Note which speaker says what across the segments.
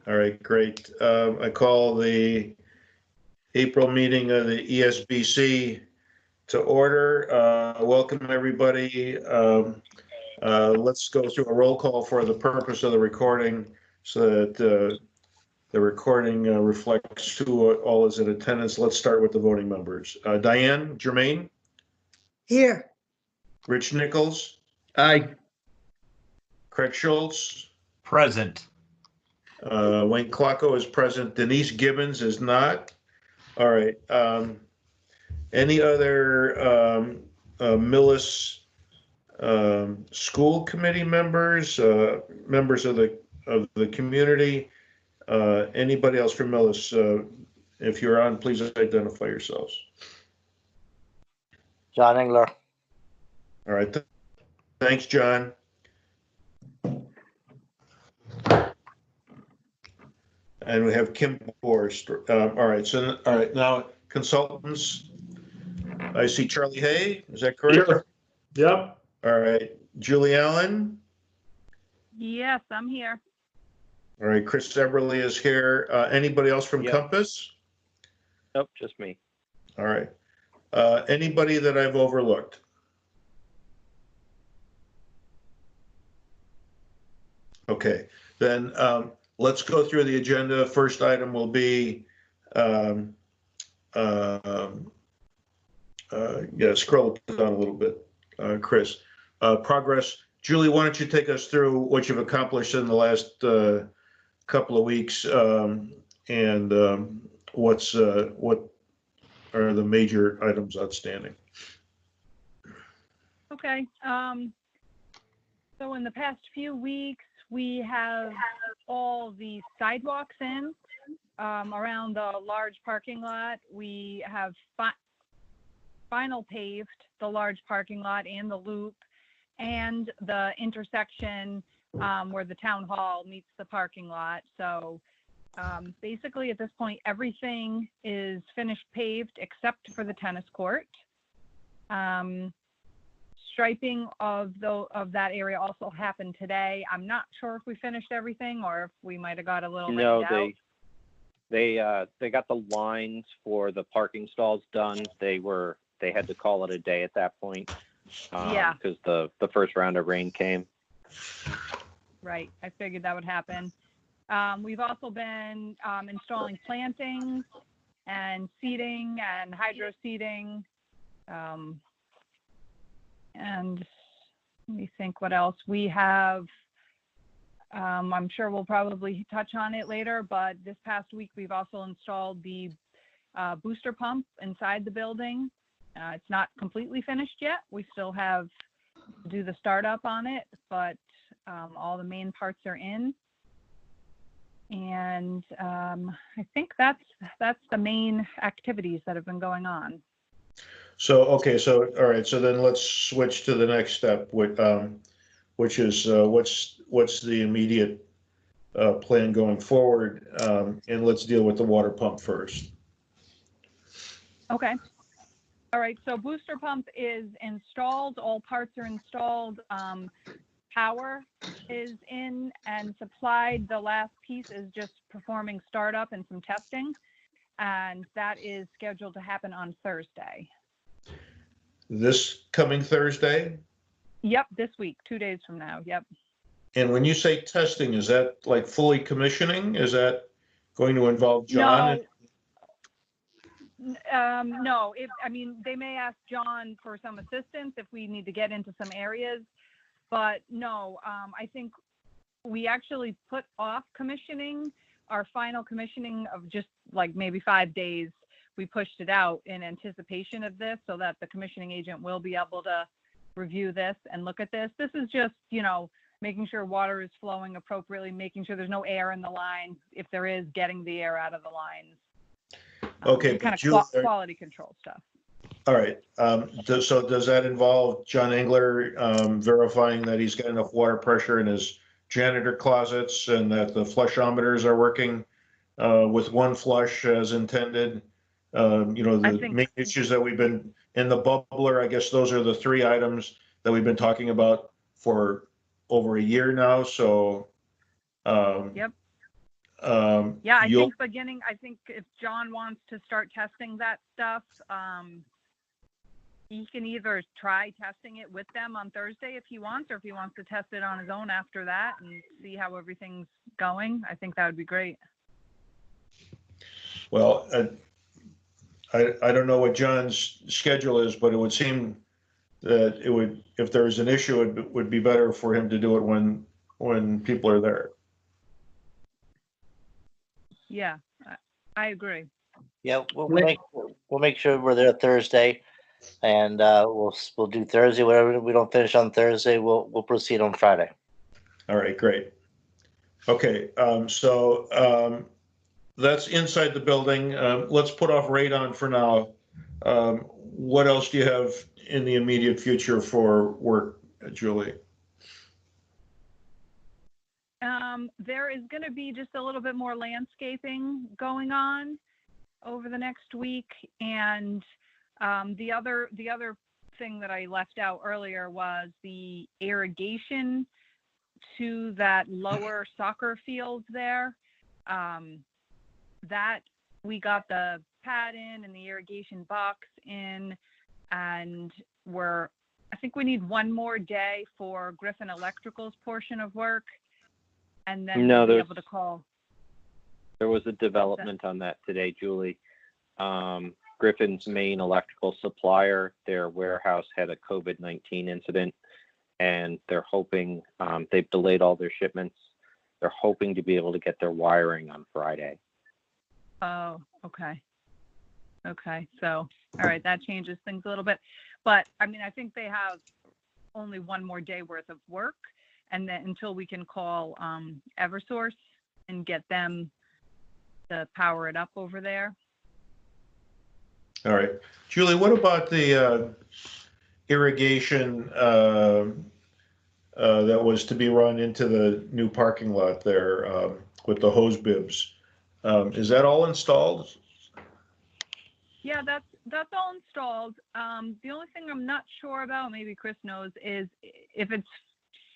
Speaker 1: All right, great. I call the April meeting of the ESBC to order. Welcome, everybody. Let's go through a roll call for the purpose of the recording so that the recording reflects who all is in attendance. Let's start with the voting members. Diane Germain?
Speaker 2: Here.
Speaker 1: Rich Nichols?
Speaker 3: Aye.
Speaker 1: Craig Schultz?
Speaker 3: Present.
Speaker 1: Wayne Klocko is present. Denise Gibbons is not. All right. Any other Millis school committee members, members of the community? Anybody else from Millis? If you're on, please identify yourselves.
Speaker 4: John Engler.
Speaker 1: All right. Thanks, John. And we have Kim Borst. All right. Now consultants. I see Charlie Hay. Is that correct?
Speaker 3: Here. Yep.
Speaker 1: All right. Julie Allen.
Speaker 5: Yes, I'm here.
Speaker 1: All right. Chris Eberly is here. Anybody else from
Speaker 4: Yep.
Speaker 1: Compass?
Speaker 4: Nope, just me.
Speaker 1: All right. Anybody that I've overlooked? Okay. Then let's go through the agenda. First item will be, scroll down a little bit, Chris. Progress. Julie, why don't you take us through what you've accomplished in the last couple of weeks and what are the major items outstanding?
Speaker 5: Okay. So in the past few weeks, we have all the sidewalks in around the large parking lot. We have final paved the large parking lot and the loop and the intersection where the town hall meets the parking lot. So basically at this point, everything is finished paved except for the tennis court. Striping of that area also happened today. I'm not sure if we finished everything or if we might have got a little
Speaker 4: No,
Speaker 5: rained out.
Speaker 4: they got the lines for the parking stalls done. They had to call it a day at that point.
Speaker 5: Yeah.
Speaker 4: Because the first round of rain came.
Speaker 5: Right. I figured that would happen. We've also been installing plantings and seeding and hydro seeding. And let me think what else we have. I'm sure we'll probably touch on it later, but this past week we've also installed the booster pump inside the building. It's not completely finished yet. We still have to do the startup on it, but all the main parts are in. And I think that's the main activities that have been going on.
Speaker 1: So, okay, so, all right, so then let's switch to the next step, which is what's the immediate plan going forward, and let's deal with the water pump first.
Speaker 5: Okay. All right, so booster pump is installed, all parts are installed, power is in and supplied. The last piece is just performing startup and some testing, and that is scheduled to happen on Thursday.
Speaker 1: This coming Thursday?
Speaker 5: Yep, this week, 2 days from now. Yep.
Speaker 1: And when you say testing, is that like fully commissioning? Is that going to involve John?
Speaker 5: No. I mean, they may ask John for some assistance if we need to get into some areas, but no. I think we actually put off commissioning, our final commissioning of just like maybe 5 days. We pushed it out in anticipation of this so that the commissioning agent will be able to review this and look at this. This is just, making sure water is flowing appropriately, making sure there's no air in the line. If there is, getting the air out of the lines.
Speaker 1: Okay.
Speaker 5: Kind of quality control stuff.
Speaker 1: All right. So does that involve John Engler verifying that he's got enough water pressure in his janitor closets and that the flushometers are working with one flush as intended? The main issues that we've been in the bubbler, I guess those are the 3 items that we've been talking about for over a year now. So,
Speaker 5: Yep. Yeah, I
Speaker 1: you'll,
Speaker 5: think if John wants to start testing that stuff, he can either try testing it with them on Thursday if he wants, or if he wants to test it on his own after that and see how everything's going. I think that would be great.
Speaker 1: well, I don't know what John's schedule is, but it would seem that it would, if there's an issue, it would be better for him to do it when people are there.
Speaker 5: Yeah, I agree.
Speaker 2: Yeah, we'll make sure we're there Thursday, and we'll do Thursday. Whatever we don't finish on Thursday, we'll proceed on Friday.
Speaker 1: All right, great. Okay, that's inside the building. Let's put off radon for now. What else do you have in the immediate future for work, Julie?
Speaker 5: There is going to be just a little bit more landscaping going on over the next week, and the other thing that I left out earlier was the irrigation to that lower soccer field there. That we got the pad in and the irrigation box in, and I think we need one more day for Griffin Electrical's portion of work, and then we'll be able to call.
Speaker 4: There was a development on that today, Julie. Griffin's main electrical supplier, their warehouse had a COVID-19 incident, and they're hoping, they've delayed all their shipments. They're hoping to be able to get their wiring on Friday.
Speaker 5: Oh, okay. Okay, so, all right, that changes things a little bit. But, I mean, I think they have only one more day worth of work, and then until we can call Eversource and get them to power it up over there.
Speaker 1: All right, Julie, what about the irrigation that was to be run into the new parking lot there with the hose bibs? Is that all installed?
Speaker 5: Yeah, that's all installed. The only thing I'm not sure about, maybe Chris knows, is if it's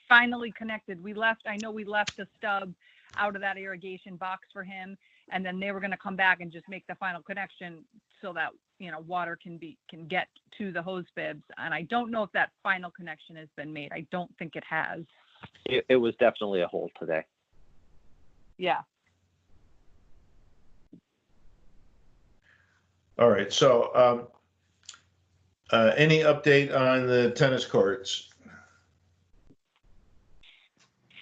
Speaker 5: finally connected. I know we left a stub out of that irrigation box for him, and then they were going to come back and just make the final connection so that, water can get to the hose bibs. And I don't know if that final connection has been made. I don't think it has.
Speaker 4: It was definitely a hold today.
Speaker 5: Yeah.
Speaker 1: All right, so any update on the tennis courts?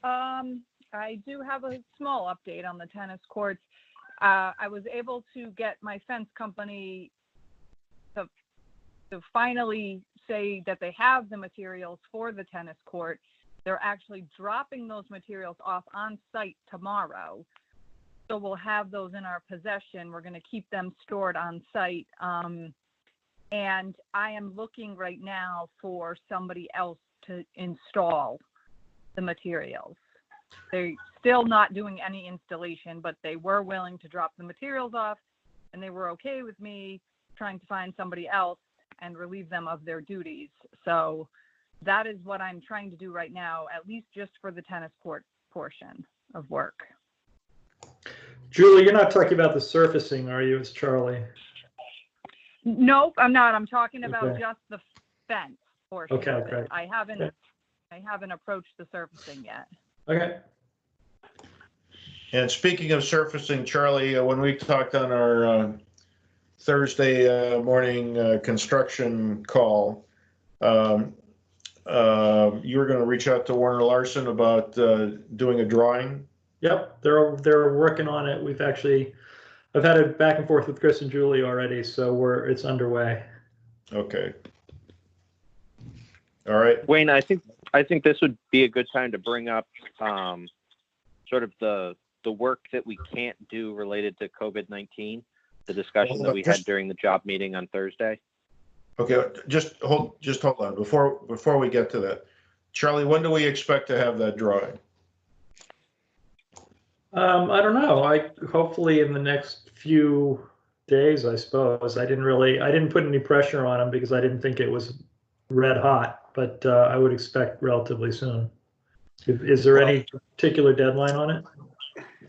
Speaker 5: I do have a small update on the tennis courts. I was able to get my fence company to finally say that they have the materials for the tennis court. They're actually dropping those materials off on site tomorrow. So we'll have those in our possession. We're going to keep them stored on site. And I am looking right now for somebody else to install the materials. They're still not doing any installation, but they were willing to drop the materials off, and they were okay with me trying to find somebody else and relieve them of their duties. So that is what I'm trying to do right now, at least just for the tennis court portion of work.
Speaker 3: Julie, you're not talking about the surfacing, are you? It's Charlie.
Speaker 5: Nope, I'm not. I'm talking about
Speaker 3: Okay.
Speaker 5: just the fence portion.
Speaker 3: Okay,
Speaker 5: of it.
Speaker 3: great.
Speaker 5: I haven't approached the surfacing yet.
Speaker 3: Okay.
Speaker 1: And speaking of surfacing, Charlie, when we talked on our Thursday morning construction call, you were going to reach out to Warner Larson about doing a drawing.
Speaker 3: Yep, they're working on it. I've had it back and forth with Chris and Julie already, so it's underway.
Speaker 1: Okay. All right.
Speaker 4: Wayne, I think this would be a good time to bring up sort of the work that we can't do related to COVID-19, the discussion that we had during the job meeting on Thursday.
Speaker 1: Okay, just hold on before we get to that. Charlie, when do we expect to have that drawing?
Speaker 3: I don't know. Hopefully in the next few days, I suppose. I didn't put any pressure on him because I didn't think it was red hot, but I would expect relatively soon. Is there any particular deadline on it?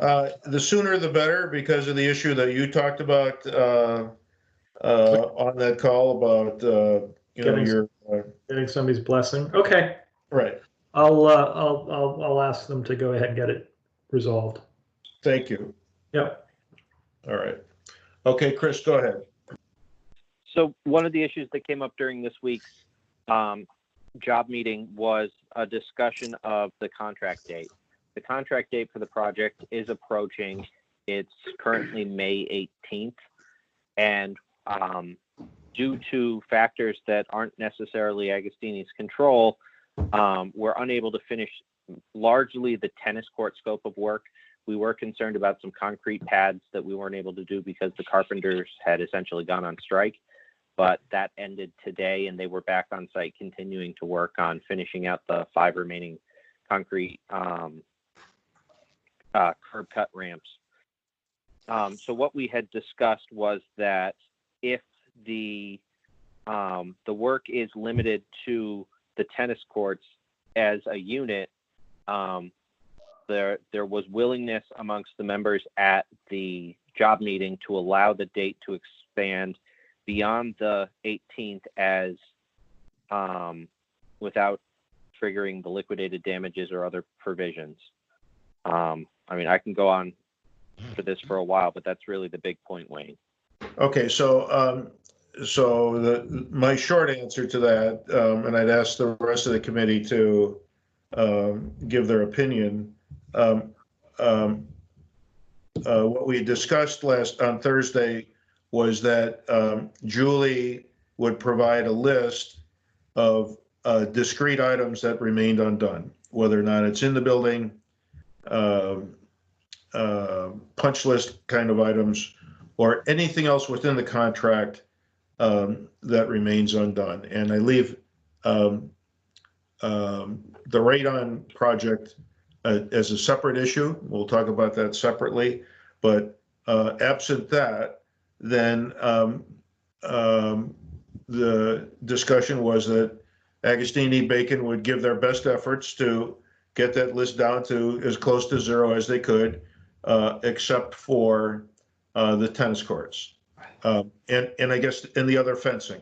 Speaker 1: The sooner the better, because of the issue that you talked about on that call about,
Speaker 3: Getting somebody's blessing. Okay.
Speaker 1: right.
Speaker 3: I'll ask them to go ahead and get it resolved.
Speaker 1: Thank you.
Speaker 3: Yep.
Speaker 1: All right. Okay, Chris, go ahead.
Speaker 4: So one of the issues that came up during this week's job meeting was a discussion of the contract date. The contract date for the project is approaching. It's currently May 18th. And due to factors that aren't necessarily Agostini's control, we're unable to finish largely the tennis court scope of work. We were concerned about some concrete pads that we weren't able to do because the carpenters had essentially gone on strike. But that ended today, and they were back on site continuing to work on finishing out the 5 remaining concrete curb cut ramps. So what we had discussed was that if the work is limited to the tennis courts as a unit, there was willingness amongst the members at the job meeting to allow the date to expand beyond the 18th as without triggering the liquidated damages or other provisions. I mean, I can go on for this for a while, but that's really the big point, Wayne.
Speaker 1: Okay, so my short answer to that, and I'd ask the rest of the committee to give their opinion. What we discussed on Thursday was that Julie would provide a list of discrete items that remained undone, whether or not it's in the building, punch list kind of items, or anything else within the contract that remains undone. And I leave the Radon project as a separate issue. We'll talk about that separately. But absent that, then the discussion was that Agostini Bacon would give their best efforts to get that list down to as close to zero as they could, except for the tennis courts, and I guess in the other fencing.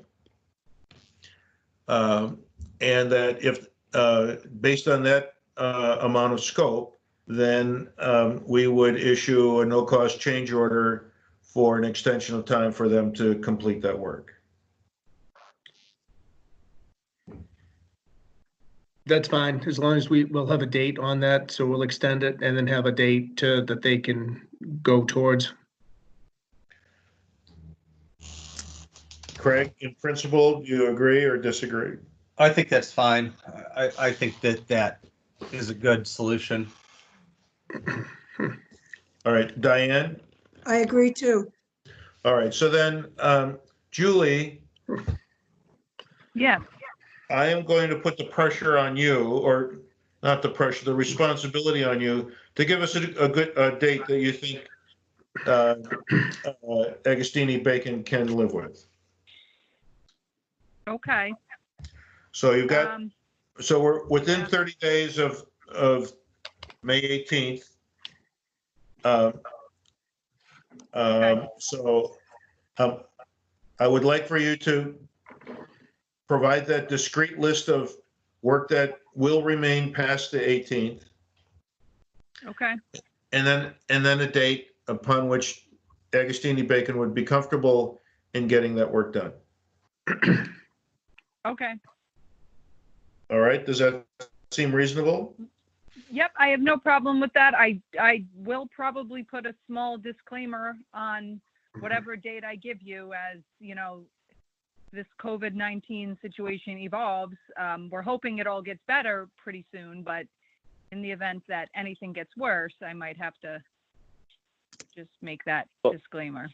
Speaker 1: And that if based on that amount of scope, then we would issue a no-cost change order for an extension of time for them to complete that work.
Speaker 6: That's fine, as long as we'll have a date on that, so we'll extend it and then have a date that they can go towards.
Speaker 1: Craig, in principle, do you agree or disagree?
Speaker 7: I think that's fine. I think that is a good solution.
Speaker 1: All right, Diane?
Speaker 8: I agree too.
Speaker 1: All right, so then, Julie,
Speaker 5: Yes.
Speaker 1: I am going to put the pressure on you, or not the pressure, the responsibility on you to give us a good date that you think Agostini Bacon can live with.
Speaker 5: Okay.
Speaker 1: So you've got, so we're within 30 days of May 18th. So I would like for you to provide that discrete list of work that will remain past the 18th,
Speaker 5: Okay.
Speaker 1: and then a date upon which Agostini Bacon would be comfortable in getting that work done.
Speaker 5: Okay.
Speaker 1: All right, does that seem reasonable?
Speaker 5: Yep, I have no problem with that. I will probably put a small disclaimer on whatever date I give you as, you know, this COVID-19 situation evolves. We're hoping it all gets better pretty soon, but in the event that anything gets worse, I might have to just make that disclaimer.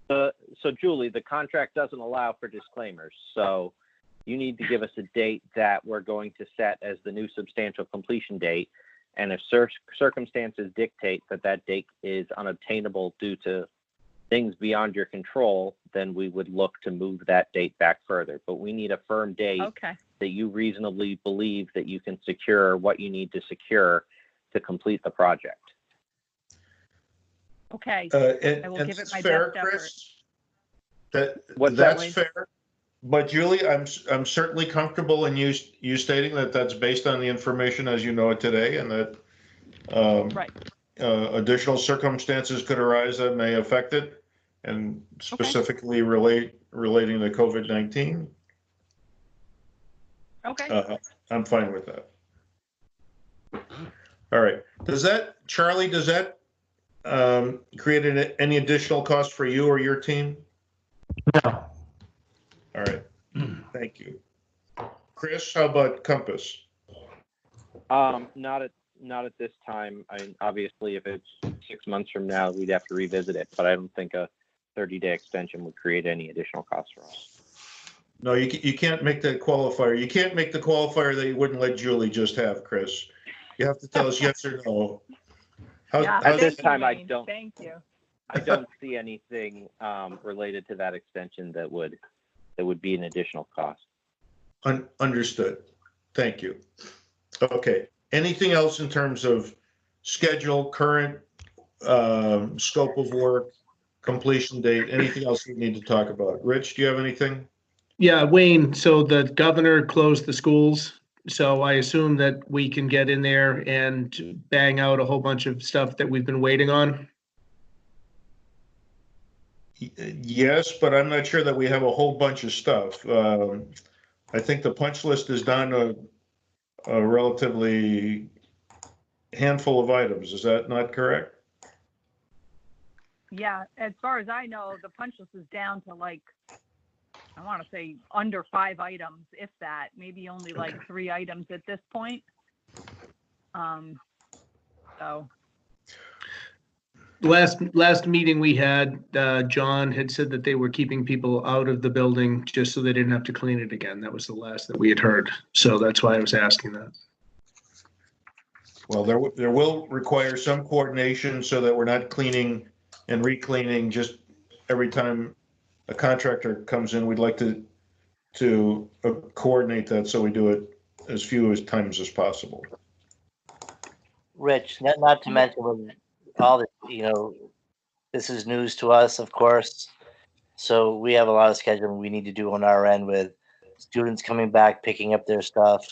Speaker 4: So Julie, the contract doesn't allow for disclaimers. So you need to give us a date that we're going to set as the new substantial completion date. And if circumstances dictate that date is unobtainable due to things beyond your control, then we would look to move that date back further. But we need a firm date that you reasonably believe that you can secure what you need to secure to complete the project.
Speaker 5: Okay,
Speaker 1: And
Speaker 5: I will
Speaker 1: and
Speaker 5: give it
Speaker 1: that's
Speaker 5: my
Speaker 1: fair,
Speaker 5: best effort.
Speaker 1: Chris. That,
Speaker 4: What's that,
Speaker 1: that's
Speaker 4: Wayne?
Speaker 1: fair. But Julie, I'm certainly comfortable in you stating that that's based on the information as you know it today, and that
Speaker 5: Right.
Speaker 1: additional circumstances could arise that may affect it, and specifically relating to COVID-19.
Speaker 5: Okay.
Speaker 1: I'm fine with that. All right. Charlie, does that create any additional cost for you or your team?
Speaker 3: No.
Speaker 1: All right. Thank you. Chris, how about Compass?
Speaker 4: Not at this time. Obviously, if it's 6 months from now, we'd have to revisit it, but I don't think a 30-day extension would create any additional costs for us.
Speaker 1: No, you can't make that qualifier. You can't make the qualifier that you wouldn't let Julie just have, Chris. You have to tell us yes or no.
Speaker 5: Yeah,
Speaker 4: At this
Speaker 5: thank you,
Speaker 4: time, I
Speaker 5: Wayne.
Speaker 4: don't.
Speaker 5: Thank you.
Speaker 4: I don't see anything related to that extension that would be an additional cost.
Speaker 1: Understood. Thank you. Okay. Anything else in terms of schedule, current scope of work, completion date, anything else we need to talk about? Rich, do you have anything?
Speaker 6: Yeah, Wayne, so the governor closed the schools, so I assume that we can get in there and bang out a whole bunch of stuff that we've been waiting on?
Speaker 1: Yes, but I'm not sure that we have a whole bunch of stuff. I think the punch list is down to a relatively handful of items. Is that not correct?
Speaker 5: Yeah, as far as I know, the punch list is down to like, I want to say under 5 items, if that, maybe only like 3 items at this point. So.
Speaker 6: Last meeting we had, John had said that they were keeping people out of the building just so they didn't have to clean it again. That was the last that we had heard. So that's why I was asking that.
Speaker 1: Well, there will require some coordination so that we're not cleaning and re-cleaning just every time a contractor comes in. We'd like to coordinate that so we do it as few as times as possible.
Speaker 2: Rich, not to mention with all the, this is news to us, of course. So we have a lot of scheduling we need to do on our end with students coming back, picking up their stuff,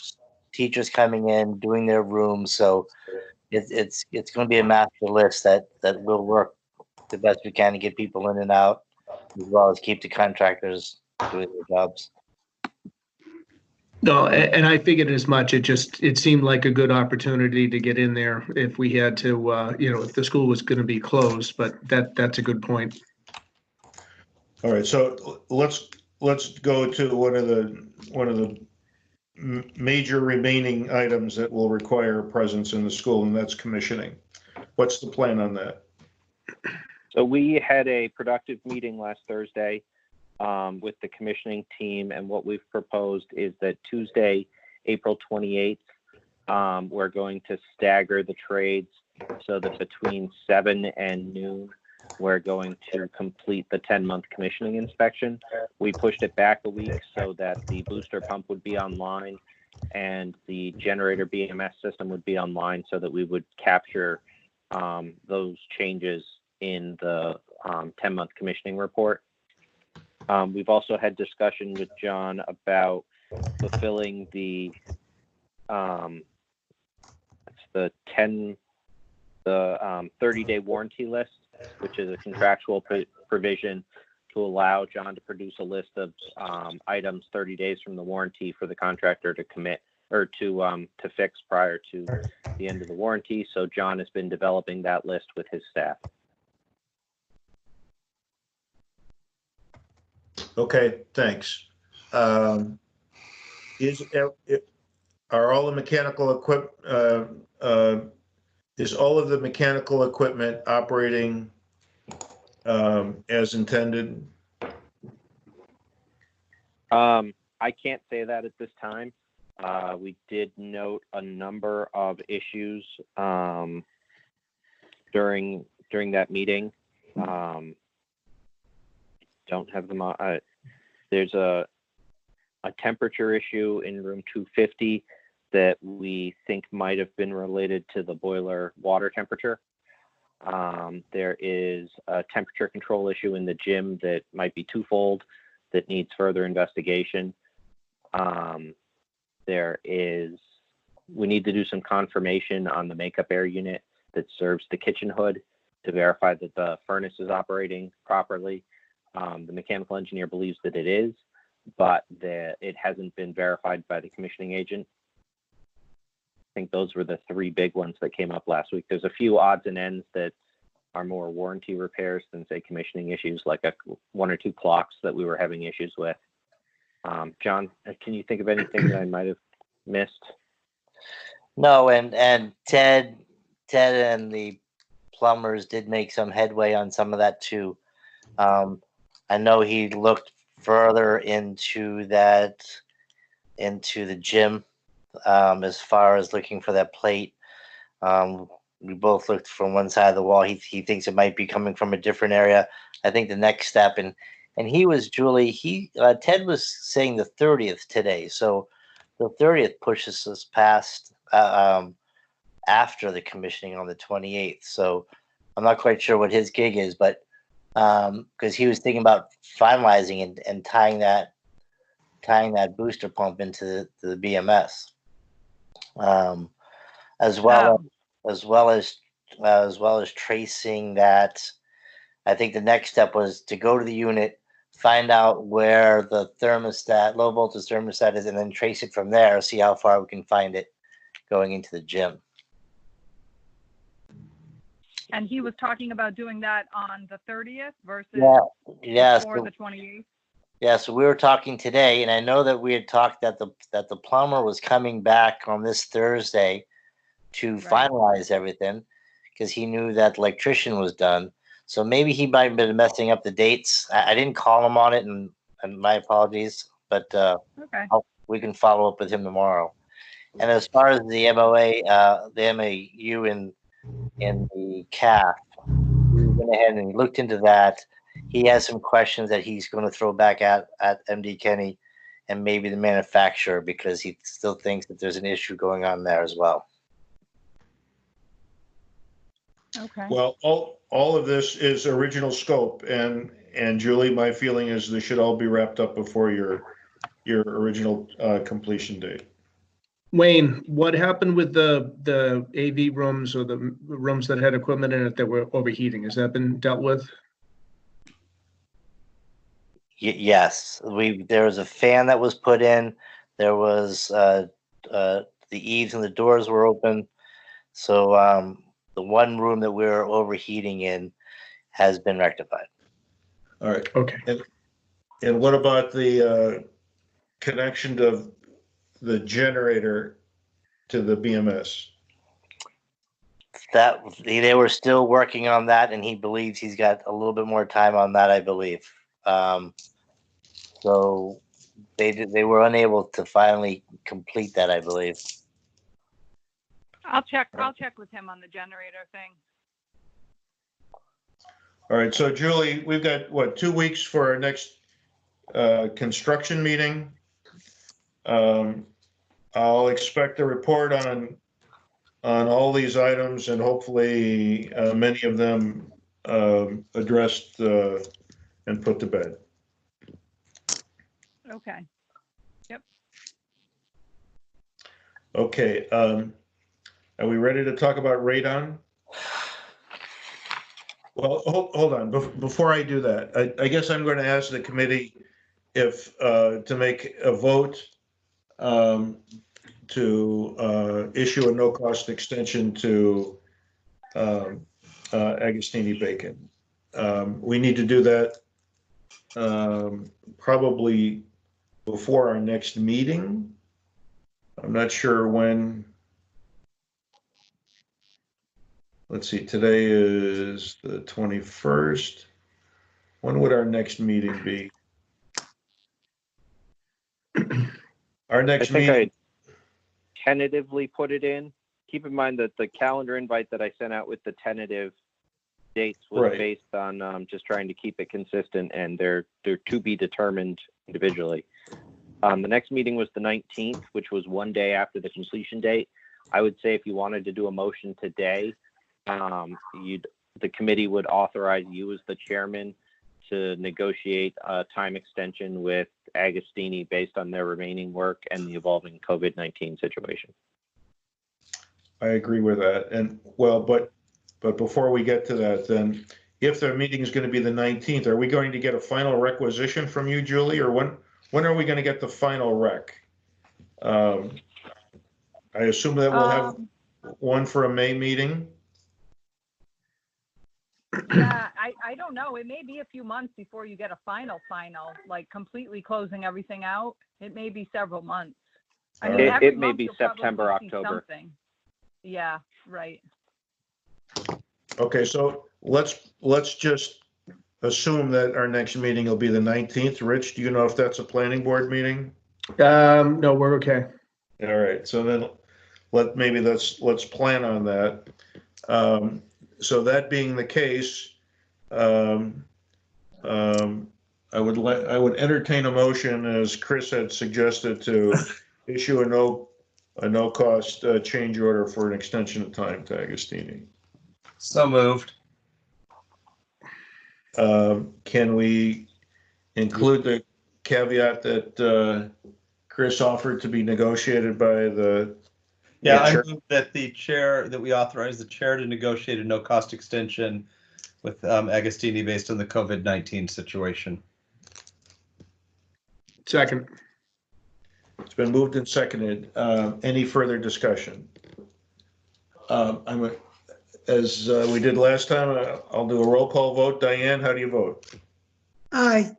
Speaker 2: teachers coming in, doing their rooms. So it's going to be a master list that will work the best we can to get people in and out, as well as keep the contractors doing their jobs.
Speaker 6: No, and I figured as much. It seemed like a good opportunity to get in there if we had to, if the school was going to be closed, but that's a good point.
Speaker 1: All right, so let's go to one of the major remaining items that will require presence in the school, and that's commissioning. What's the plan on that?
Speaker 4: So we had a productive meeting last Thursday with the commissioning team, and what we've proposed is that Tuesday, April 28th, we're going to stagger the trades so that between 7 and noon, we're going to complete the 10-month commissioning inspection. We pushed it back a week so that the booster pump would be online and the generator BMS system would be online so that we would capture those changes in the 10-month commissioning report. We've also had discussion with John about fulfilling the 30-day warranty list, which is a contractual provision to allow John to produce a list of items 30 days from the warranty for the contractor to commit or to fix prior to the end of the warranty. So John has been developing that list with his staff.
Speaker 1: Okay, thanks. Are all the mechanical is all of the mechanical equipment operating as intended?
Speaker 4: I can't say that at this time. We did note a number of issues during that meeting. Don't have them. There's a temperature issue in room 250 that we think might have been related to the boiler water temperature. There is a temperature control issue in the gym that might be twofold that needs further investigation. We need to do some confirmation on the makeup air unit that serves the kitchen hood to verify that the furnace is operating properly. The mechanical engineer believes that it is, but it hasn't been verified by the commissioning agent. I think those were the three big ones that came up last week. There's a few odds and ends that are more warranty repairs than, say, commissioning issues, like one or two clocks that we were having issues with. John, can you think of anything that I might have missed?
Speaker 2: No, and Ted and the plumbers did make some headway on some of that too. I know he looked further into the gym, as far as looking for that plate. We both looked from one side of the wall. He thinks it might be coming from a different area. I think the next step, and he was, Julie, Ted was saying the 30th today. So the 30th pushes us past after the commissioning on the 28th. So I'm not quite sure what his gig is, but because he was thinking about finalizing and tying that booster pump into the BMS, as well as tracing that. I think the next step was to go to the unit, find out where the low voltage thermostat is, and then trace it from there. See how far we can find it going into the gym.
Speaker 5: And he was talking about doing that on the 30th versus before the 28th.
Speaker 2: Yeah, so we were talking today, and I know that we had talked that the plumber was coming back on this Thursday to finalize everything, because he knew that the electrician was done. So maybe he might have been messing up the dates. I didn't call him on it, and my apologies, but we can follow up with him tomorrow. And as far as the MOA, the MAU in the CAF, he went ahead and looked into that. He has some questions that he's going to throw back at MD Kenny and maybe the manufacturer, because he still thinks that there's an issue going on there as well.
Speaker 5: Okay.
Speaker 1: Well, all of this is original scope, and Julie, my feeling is they should all be wrapped up before your original completion date.
Speaker 6: Wayne, what happened with the AV rooms or the rooms that had equipment in it that were overheating? Has that been dealt with?
Speaker 2: Yes, there was a fan that was put in. There was the eaves and the doors were open. So the one room that we were overheating in has been rectified.
Speaker 1: All right.
Speaker 6: Okay.
Speaker 1: And what about the connection of the generator to the BMS?
Speaker 2: That they were still working on that, and he believes he's got a little bit more time on that, I believe. So they were unable to finally complete that, I believe.
Speaker 5: I'll check with him on the generator thing.
Speaker 1: All right. So Julie, we've got 2 weeks for our next construction meeting. I'll expect a report on all these items, and hopefully many of them addressed and put to bed.
Speaker 5: Okay. Yep.
Speaker 1: Okay. Are we ready to talk about radon? Well, hold on. Before I do that, I guess I'm going to ask the committee if to make a vote to issue a no-cost extension to Agostini Bacon. We need to do that probably before our next meeting. I'm not sure when. Let's see, today is the 21st. When would our next meeting be? Our next meeting.
Speaker 4: I tentatively put it in. Keep in mind that the calendar invite that I sent out with the tentative dates was based on just trying to keep it consistent, and they're to be determined individually. The next meeting was the 19th, which was one day after the completion date. I would say if you wanted to do a motion today, you'd the committee would authorize you as the chairman to negotiate a time extension with Agostini based on their remaining work and the evolving COVID-19 situation.
Speaker 1: I agree with that. And well, but before we get to that, then if the meeting is going to be the 19th, are we going to get a final requisition from you, Julie, or when are we going to get the final rec? I assume that we'll have one for a May meeting.
Speaker 5: Yeah, I don't know. It may be a few months before you get a final, like completely closing everything out. It may be several months. I mean, every
Speaker 4: it may
Speaker 5: month
Speaker 4: be
Speaker 5: you'll probably
Speaker 4: September,
Speaker 5: see
Speaker 4: October.
Speaker 5: something. Yeah, right.
Speaker 1: Okay, so let's just assume that our next meeting will be the 19th. Rich, do you know if that's a planning board meeting?
Speaker 6: No, we're okay.
Speaker 1: All right, so then let's plan on that. So that being the case, I would entertain a motion, as Chris had suggested, to issue a no cost change order for an extension of time to Agostini.
Speaker 7: So moved.
Speaker 1: Can we include the caveat that Chris offered to be negotiated by the
Speaker 7: Yeah, I
Speaker 1: chair?
Speaker 7: move that we authorize the chair to negotiate a no cost extension with Agostini based on the COVID-19 situation.
Speaker 6: Second.
Speaker 1: It's been moved and seconded. Any further discussion? As we did last time, I'll do a roll call vote. Diane, how do you vote?
Speaker 6: Aye.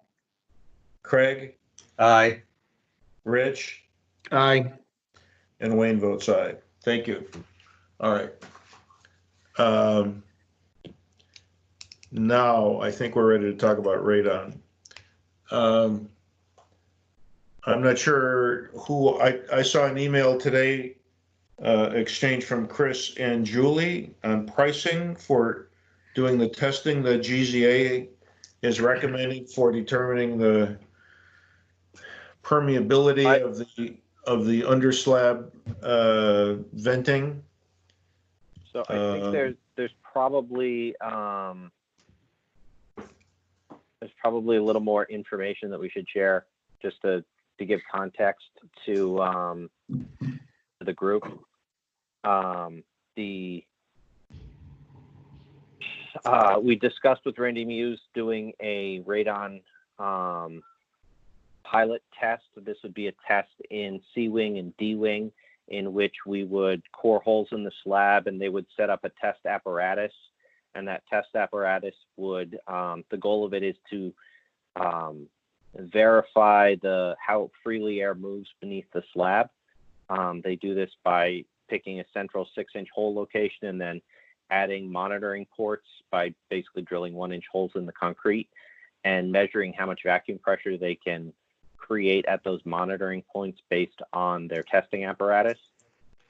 Speaker 1: Craig,
Speaker 7: Aye.
Speaker 1: Rich,
Speaker 6: Aye.
Speaker 1: and Wayne votes aye. Thank you. All right. Now I think we're ready to talk about Radon. I'm not sure who, I saw an email today exchange from Chris and Julie on pricing for doing the testing that GZA is recommending for determining the permeability of the underslab venting.
Speaker 4: So I think there's probably a little more information that we should share just to give context to the group. We discussed with Randy Muse doing a radon pilot test. This would be a test in C-wing and D-wing in which we would core holes in the slab and they would set up a test apparatus. And that test apparatus would, the goal of it is to verify how freely air moves beneath the slab. They do this by picking a central 6-inch hole location and then adding monitoring ports by basically drilling 1-inch holes in the concrete and measuring how much vacuum pressure they can create at those monitoring points based on their testing apparatus.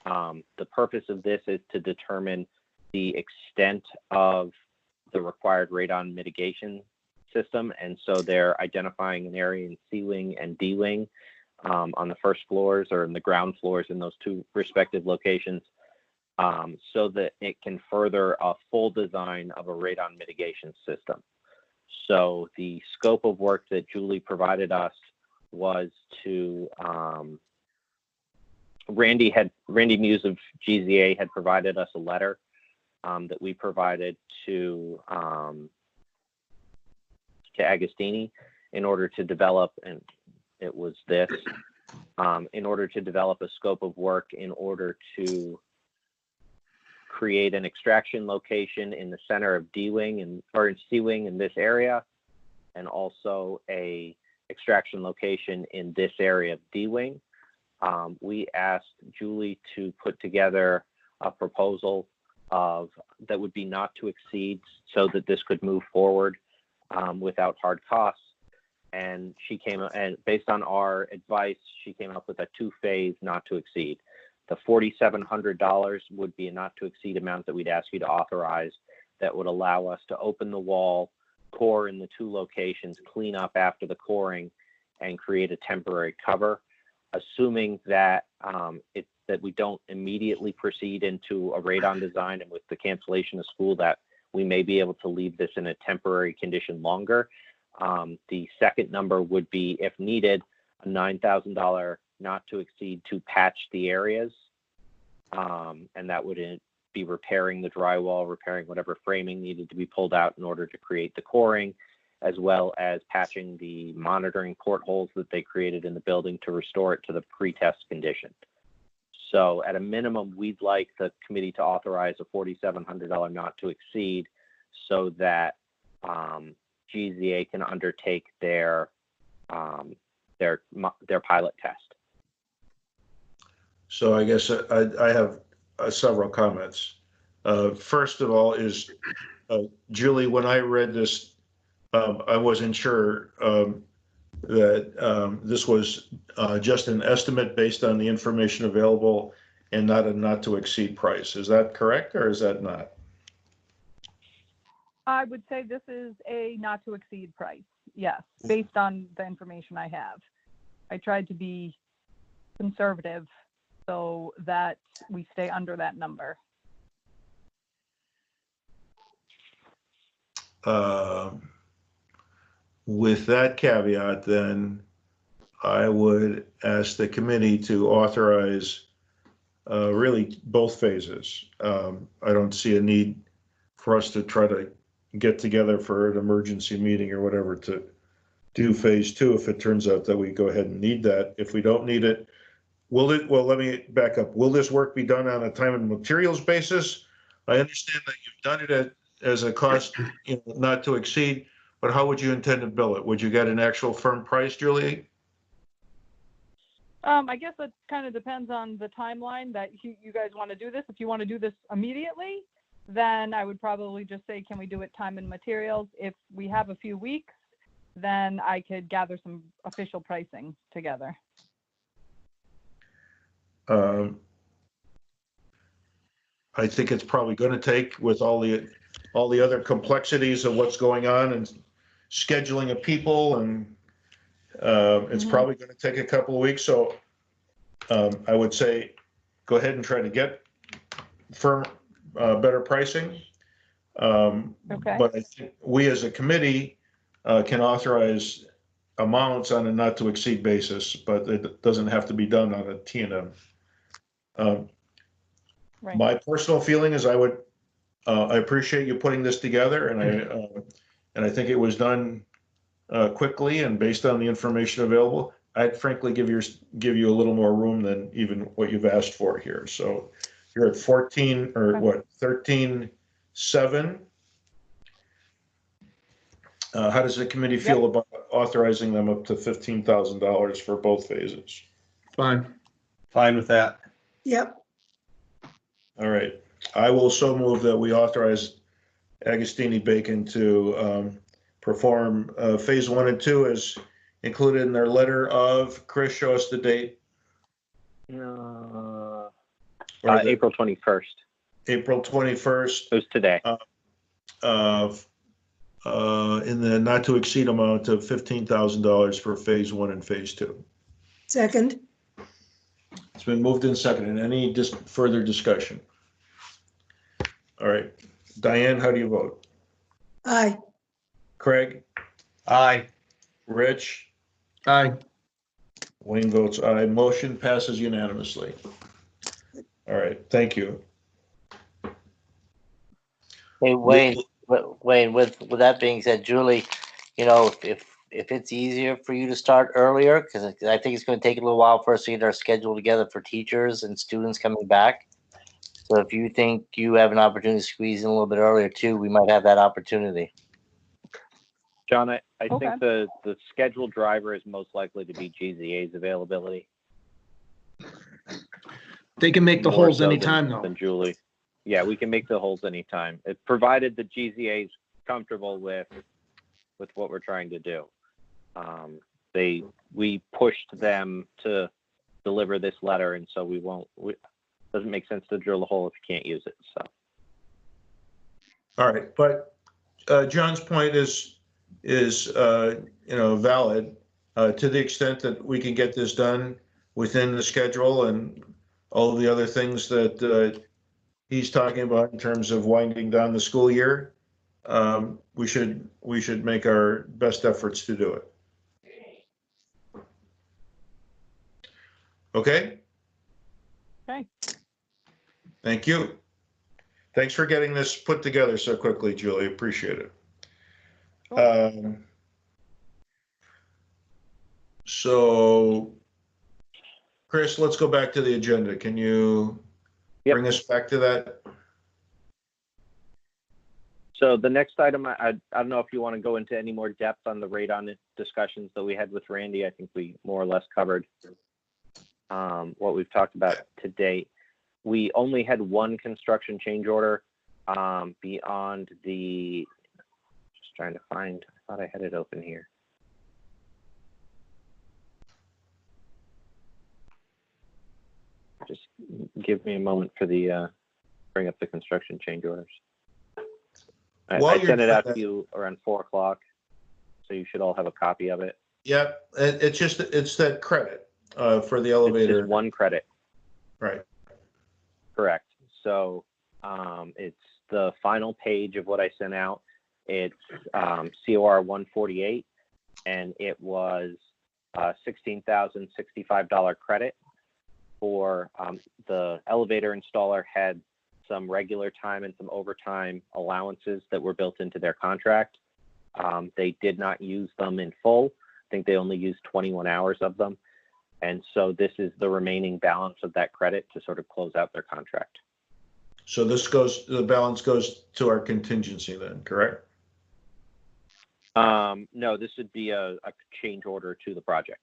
Speaker 4: The purpose of this is to determine the extent of the required radon mitigation system. And so they're identifying an area in C-wing and D-wing on the first floors or in the ground floors in those two respective locations, so that it can further a full design of a radon mitigation system. So the scope of work that Julie provided us was to, Randy Muse of GZA had provided us a letter that we provided to Agostini in order to develop, and it was this, in order to develop a scope of work in order to create an extraction location in the center of D-wing or in C-wing in this area, and also a extraction location in this area of D-wing. We asked Julie to put together a proposal that would be not to exceed so that this could move forward without hard costs. And based on our advice, she came up with a 2-phase not to exceed. The $4,700 would be a not to exceed amount that we'd ask you to authorize that would allow us to open the wall, core in the 2 locations, clean up after the coring, and create a temporary cover, assuming that that we don't immediately proceed into a radon design, and with the cancellation of school that we may be able to leave this in a temporary condition longer. The second number would be, if needed, a $9,000 not to exceed to patch the areas. And that would be repairing the drywall, repairing whatever framing needed to be pulled out in order to create the coring, as well as patching the monitoring portholes that they created in the building to restore it to the pre-test condition. So at a minimum, we'd like the committee to authorize a $4,700 not to exceed so that GZA can undertake their pilot test.
Speaker 1: So I guess I have several comments. First of all is, Julie, when I read this, I wasn't sure that this was just an estimate based on the information available and not a not to exceed price. Is that correct, or is that not?
Speaker 5: I would say this is a not to exceed price. Yes, based on the information I have. I tried to be conservative so that we stay under that number.
Speaker 1: With that caveat, then I would ask the committee to authorize really both phases. I don't see a need for us to try to get together for an emergency meeting or whatever to do phase 2 if it turns out that we go ahead and need that. If we don't need it, well, let me back up. Will this work be done on a time and materials basis? I understand that you've done it as a cost, not to exceed, but how would you intend to bill it? Would you get an actual firm price, Julie?
Speaker 5: I guess that kind of depends on the timeline that you guys want to do this. If you want to do this immediately, then I would probably just say, can we do it time and materials? If we have a few weeks, then I could gather some official pricing together.
Speaker 1: I think it's probably going to take, with all the other complexities of what's going on and scheduling of people, and it's probably going to take a couple of weeks. So I would say go ahead and try to get firm, better pricing.
Speaker 5: Okay.
Speaker 1: But I think we as a committee can authorize amounts on a not to exceed basis, but it doesn't have to be done on a T&M.
Speaker 5: Right.
Speaker 1: My personal feeling is I appreciate you putting this together, and I think it was done quickly and based on the information available. I'd frankly give you a little more room than even what you've asked for here. So you're at 14 or
Speaker 5: Okay.
Speaker 1: what, 13.7. How does the committee feel about authorizing them up to $15,000 for both phases?
Speaker 6: Fine.
Speaker 7: Fine with that.
Speaker 8: Yep.
Speaker 1: All right. I will so move that we authorize Agostini Bacon to perform phase 1 and 2 as included in their letter of, Chris, show us the date.
Speaker 4: April 21st.
Speaker 1: April 21st.
Speaker 4: It was today.
Speaker 1: In the not to exceed amount of $15,000 for phase 1 and phase 2.
Speaker 8: Second.
Speaker 1: It's been moved and seconded. Any further discussion? All right. Diane, how do you vote?
Speaker 8: Aye.
Speaker 1: Craig?
Speaker 7: Aye.
Speaker 1: Rich?
Speaker 6: Aye.
Speaker 1: Wayne votes aye. Motion passes unanimously. All right. Thank you.
Speaker 2: Hey, Wayne, with that being said, Julie, if it's easier for you to start earlier, because I think it's going to take a little while for us to get our schedule together for teachers and students coming back. So if you think you have an opportunity to squeeze in a little bit earlier too, we might have that opportunity.
Speaker 4: John, I
Speaker 5: Okay.
Speaker 4: think the scheduled driver is most likely to be GZA's availability.
Speaker 6: They can make the
Speaker 4: More
Speaker 6: holes
Speaker 4: so
Speaker 6: anytime though.
Speaker 4: than Julie. Yeah, we can make the holes anytime, provided the GZA is comfortable with what we're trying to do. We pushed them to deliver this letter, and so it doesn't make sense to drill a hole if you can't use it. So.
Speaker 1: All right. But John's point is valid to the extent that we can get this done within the schedule and all of the other things that he's talking about in terms of winding down the school year. we should make our best efforts to do it. Okay?
Speaker 5: Okay.
Speaker 1: Thank you. Thanks for getting this put together so quickly, Julie. Appreciate it. So, Chris, let's go back to the agenda. Can you bring us back to that?
Speaker 4: So the next item, I don't know if you want to go into any more depth on the radon discussions that we had with Randy. I think we more or less covered what we've talked about to date. We only had one construction change order beyond the, just trying to find, I thought I had it open here. Just give me a moment for the, bring up the construction change orders. I sent it out to you around 4 o'clock, so you should all have a copy of it.
Speaker 1: Yeah, it's that credit for the elevator.
Speaker 4: It's just one credit.
Speaker 1: Right.
Speaker 4: Correct. So it's the final page of what I sent out. It's COR 148, and it was $16,065 credit for the elevator installer had some regular time and some overtime allowances that were built into their contract. They did not use them in full. I think they only used 21 hours of them. And so this is the remaining balance of that credit to sort of close out their contract.
Speaker 1: So the balance goes to our contingency then, correct?
Speaker 4: No, this would be a change order to the project.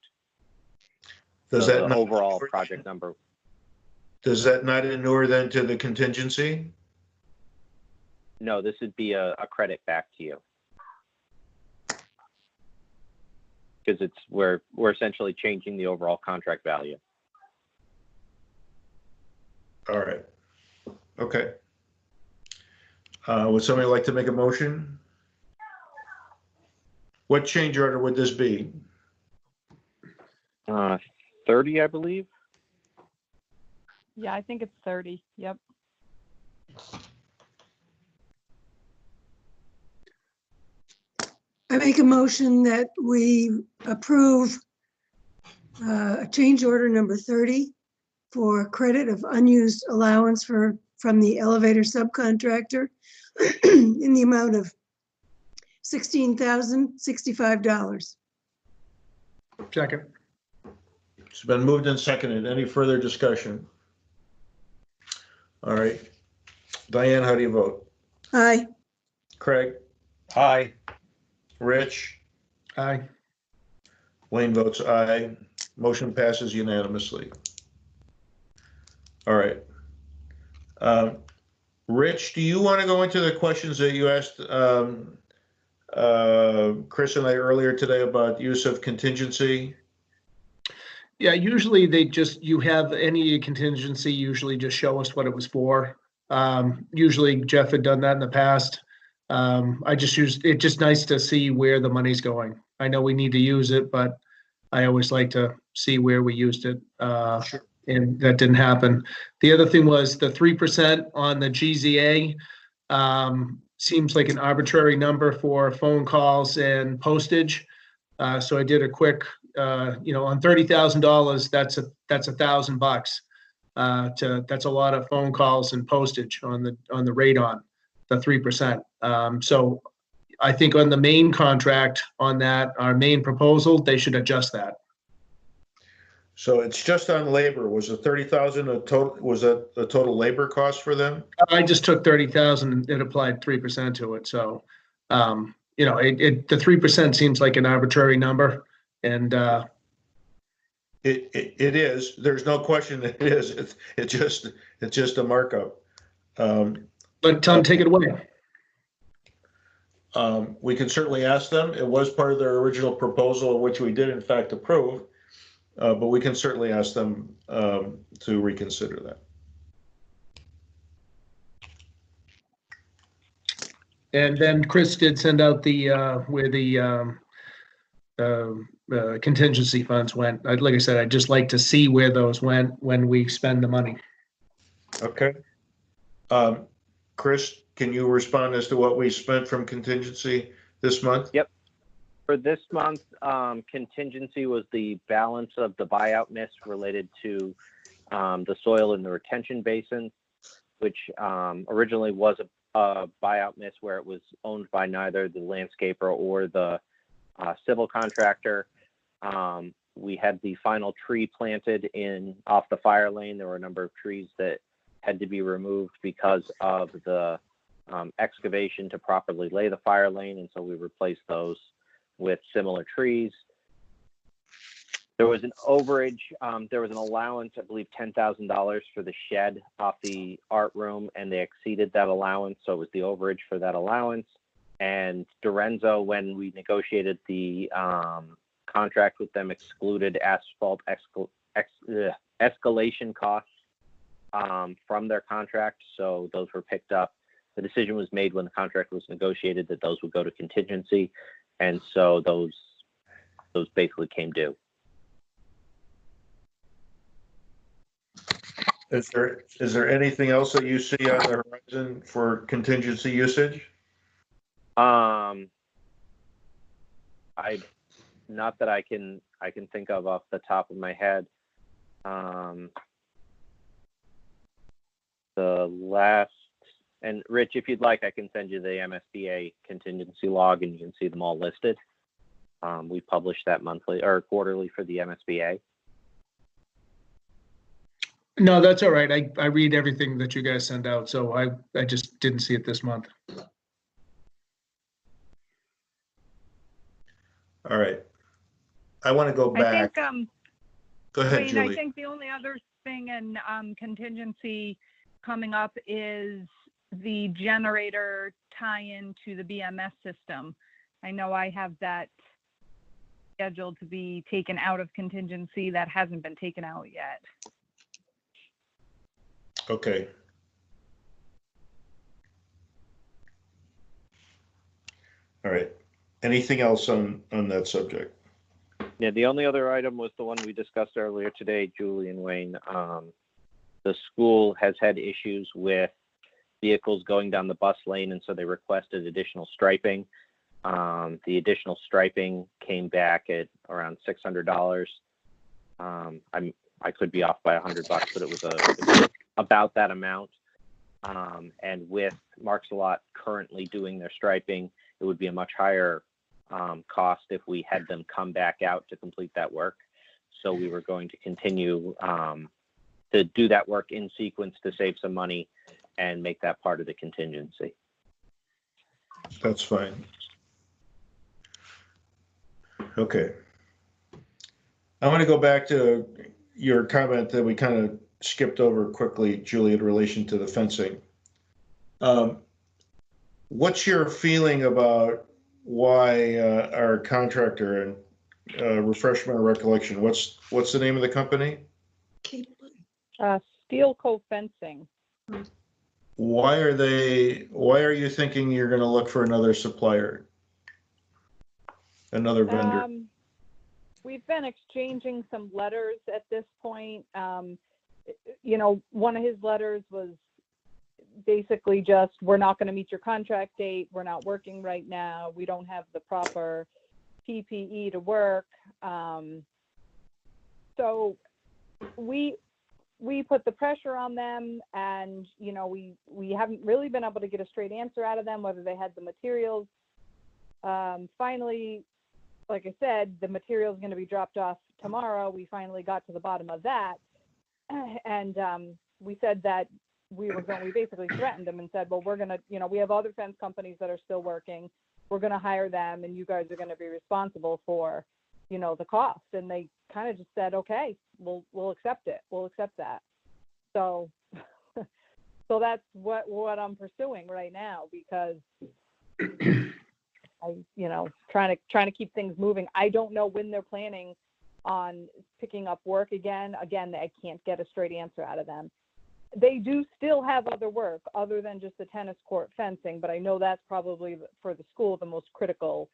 Speaker 1: Does
Speaker 4: So
Speaker 1: that
Speaker 4: the overall project number?
Speaker 1: Does that not inure then to the contingency?
Speaker 4: No, this would be a credit back to you. Because we're essentially changing the overall contract value.
Speaker 1: All right. Okay. Would somebody like to make a motion? What change order would this be?
Speaker 4: 30, I believe.
Speaker 5: Yeah, I think it's 30. Yep.
Speaker 8: I make a motion that we approve a change order number 30 for credit of unused allowance from the elevator subcontractor in the amount of $16,065.
Speaker 6: Second.
Speaker 1: It's been moved and seconded. Any further discussion? All right. Diane, how do you vote?
Speaker 8: Aye.
Speaker 1: Craig?
Speaker 7: Aye.
Speaker 1: Rich?
Speaker 6: Aye.
Speaker 1: Wayne votes aye. Motion passes unanimously. All right. Rich, do you want to go into the questions that you asked Chris and I earlier today about use of contingency?
Speaker 6: Yeah, usually you have any contingency, usually just show us what it was for. Usually Jeff had done that in the past. It's just nice to see where the money's going. I know we need to use it, but I always like to see where we used it.
Speaker 1: Sure.
Speaker 6: And that didn't happen. The other thing was the 3% on the GZA seems like an arbitrary number for phone calls and postage. So I did a quick, on $30,000, that's $1,000. That's a lot of phone calls and postage on the radon, the 3%. So I think on the main contract on that, our main proposal, they should adjust that.
Speaker 1: So it's just on labor. Was it 30,000 a total? Was that the total labor cost for them?
Speaker 6: I just took 30,000 and applied 3% to it. So, the 3% seems like an arbitrary number, and
Speaker 1: It is. There's no question that it is. It's just a markup.
Speaker 6: But Tom, take it away.
Speaker 1: We can certainly ask them. It was part of their original proposal, which we did in fact approve. But we can certainly ask them to reconsider that.
Speaker 6: And then Chris did send out where the contingency funds went. Like I said, I'd just like to see where those went when we spend the money.
Speaker 1: Okay. Chris, can you respond as to what we spent from contingency this month?
Speaker 4: Yep. For this month, contingency was the balance of the buyout miss related to the soil in the retention basin, which originally was a buyout miss where it was owned by neither the landscaper or the civil contractor. We had the final tree planted off the fire lane. There were a number of trees that had to be removed because of the excavation to properly lay the fire lane, and so we replaced those with similar trees. There was an overage. There was an allowance, I believe, $10,000 for the shed off the art room, and they exceeded that allowance, so it was the overage for that allowance. And Dorenzo, when we negotiated the contract with them, excluded asphalt escalation costs from their contract, so those were picked up. The decision was made when the contract was negotiated that those would go to contingency, and so those basically came due.
Speaker 1: Is there anything else that you see on the horizon for contingency usage?
Speaker 4: Not that I can think of off the top of my head. The last, and Rich, if you'd like, I can send you the MSBA contingency log and you can see them all listed. We publish that monthly or quarterly for the MSBA.
Speaker 6: No, that's all right. I read everything that you guys send out, so I just didn't see it this month.
Speaker 1: All right. I want to go
Speaker 5: I
Speaker 1: back.
Speaker 5: think,
Speaker 1: Go ahead,
Speaker 5: Wayne,
Speaker 1: Julie.
Speaker 5: I think the only other thing in contingency coming up is the generator tie-in to the BMS system. I know I have that scheduled to be taken out of contingency. That hasn't been taken out yet.
Speaker 1: Okay. All right. Anything else on that subject?
Speaker 4: Yeah, the only other item was the one we discussed earlier today, Julie and Wayne. The school has had issues with vehicles going down the bus lane, and so they requested additional striping. The additional striping came back at around $600. I could be off by $100, but it was about that amount. And with Mark's Lot currently doing their striping, it would be a much higher cost if we had them come back out to complete that work. So we were going to continue to do that work in sequence to save some money and make that part of the contingency.
Speaker 1: That's fine. Okay. I want to go back to your comment that we kind of skipped over quickly, Julie, in relation to the fencing. What's your feeling about why our contractor, and refresh my recollection, what's the name of the company?
Speaker 5: Steel Cove Fencing.
Speaker 1: Why are you thinking you're going to look for another supplier, another vendor?
Speaker 5: We've been exchanging some letters at this point. You know, one of his letters was basically just, we're not going to meet your contract date. We're not working right now. We don't have the proper PPE to work. So we put the pressure on them, and, you know, we haven't really been able to get a straight answer out of them, whether they had the materials. Finally, like I said, the material is going to be dropped off tomorrow. We finally got to the bottom of that. And we said that we basically threatened them and said, well, we're going to, you know, we have other fence companies that are still working. We're going to hire them, and you guys are going to be responsible for, you know, the cost. And they kind of just said, okay, we'll accept it. We'll accept that. So, so that's what I'm pursuing right now, because I, you know, trying to keep things moving. I don't know when they're planning on picking up work again. Again, I can't get a straight answer out of them. They do still have other work other than just the tennis court fencing, but I know that's probably for the school the most critical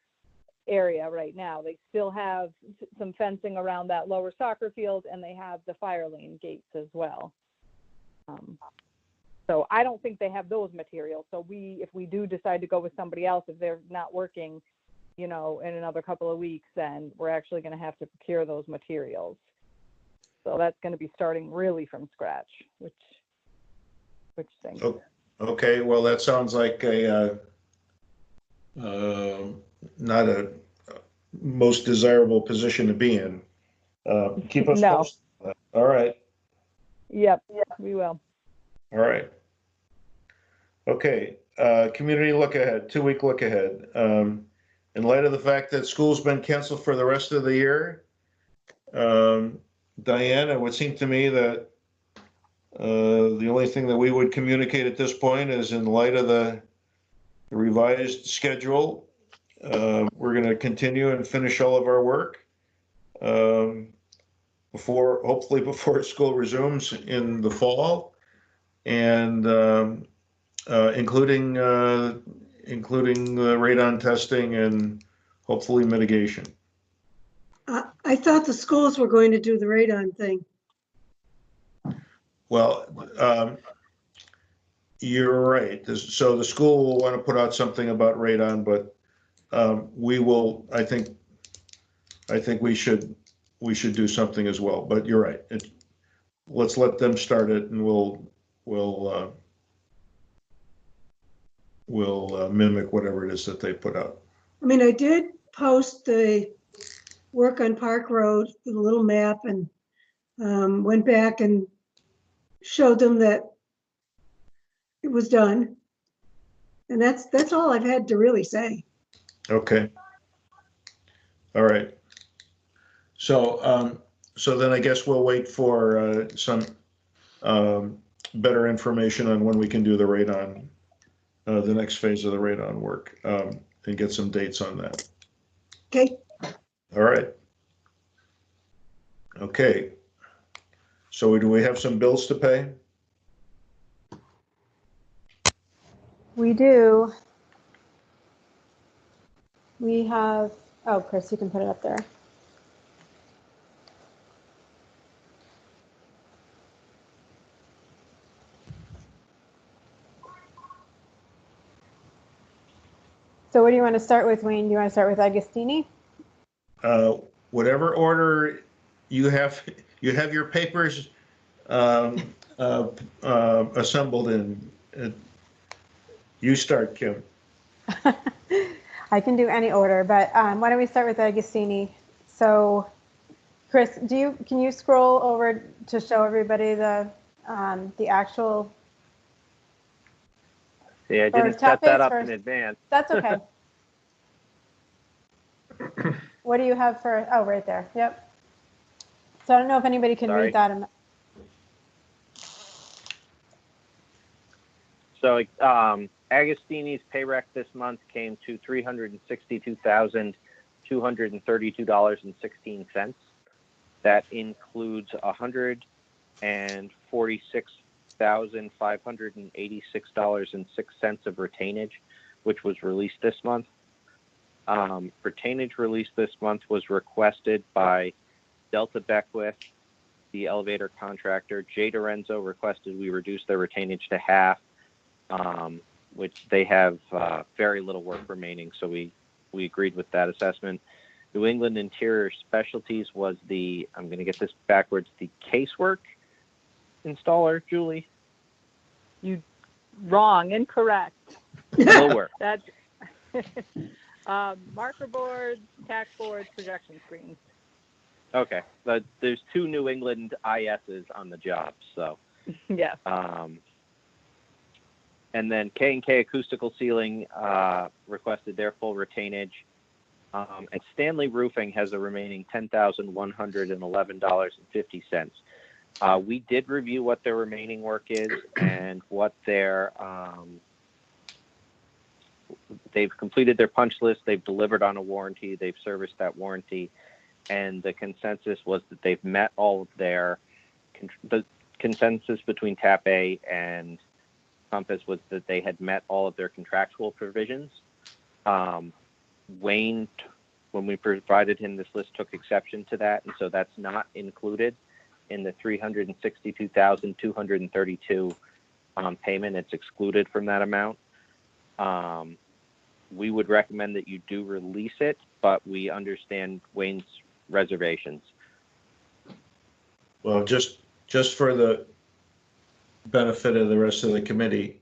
Speaker 5: area right now. They still have some fencing around that lower soccer field, and they have the fire lane gates as well. So I don't think they have those materials. So if we do decide to go with somebody else, if they're not working, in another couple of weeks, then we're actually going to have to procure those materials. So that's going to be starting really from scratch, which thing.
Speaker 1: Oh, okay, well, that sounds like not a most desirable position to be in. Keep us
Speaker 5: No.
Speaker 1: posted. All right.
Speaker 5: Yep, we will.
Speaker 1: All right. Okay, community look ahead, 2-week look ahead. In light of the fact that school's been canceled for the rest of the year, Diane, it would seem to me that the only thing that we would communicate at this point is, in light of the revised schedule, we're going to continue and finish all of our work hopefully before school resumes in the fall, and including the radon testing and hopefully mitigation.
Speaker 8: I thought the schools were going to do the radon thing.
Speaker 1: Well, you're right. So the school will want to put out something about radon, but we will. I think we should do something as well. But you're right. Let's let them start it, and we'll mimic whatever it is that they put out.
Speaker 8: I mean, I did post the work on Park Road with a little map, and went back and showed them that it was done. And that's all I've had to really say.
Speaker 1: Okay. All right. So then I guess we'll wait for some better information on when we can do the radon, the next phase of the radon work, and get some dates on that.
Speaker 8: Okay.
Speaker 1: All right. Okay. So do we have some bills to pay?
Speaker 9: We do. We have, oh, Chris, you can put it up there. So what do you want to start with, Wayne? Do you want to start with Agostini?
Speaker 1: Whatever order you have your papers assembled in. You start, Kim.
Speaker 9: I can do any order, but why don't we start with Agostini? So, Chris, can you scroll over to show everybody the actual?
Speaker 4: Yeah, I didn't set that up in advance.
Speaker 9: That's okay. What do you have for? Oh, right there. Yep. So I don't know if anybody can read that.
Speaker 4: So Agostini's pay rec this month came to $362,232.16. That includes $146,586.06 of retainage, which was released this month. Retainage released this month was requested by Delta Beckwith, the elevator contractor. Jay Dorenzo requested we reduce their retainage to half, which they have very little work remaining, so we agreed with that assessment. New England Interior Specialties was I'm going to get this backwards, the casework installer, Julie?
Speaker 5: Incorrect.
Speaker 4: Lower.
Speaker 5: That's marker boards, tack boards, projection screens.
Speaker 4: Okay, but there's 2 New England ISs on the job, so.
Speaker 5: Yes.
Speaker 4: And then K&K Acoustical Ceiling requested their full retainage. And Stanley Roofing has a remaining $10,111.50. We did review what their remaining work is and what they've completed their punch list, they've delivered on a warranty, they've serviced that warranty, and the consensus was that they've met all of the consensus between TAP A and Compass was that they had met all of their contractual provisions. Wayne, when we provided him this list, took exception to that, and so that's not included in the $362,232 payment. It's excluded from that amount. We would recommend that you do release it, but we understand Wayne's reservations.
Speaker 1: Well, just for the benefit of the rest of the committee,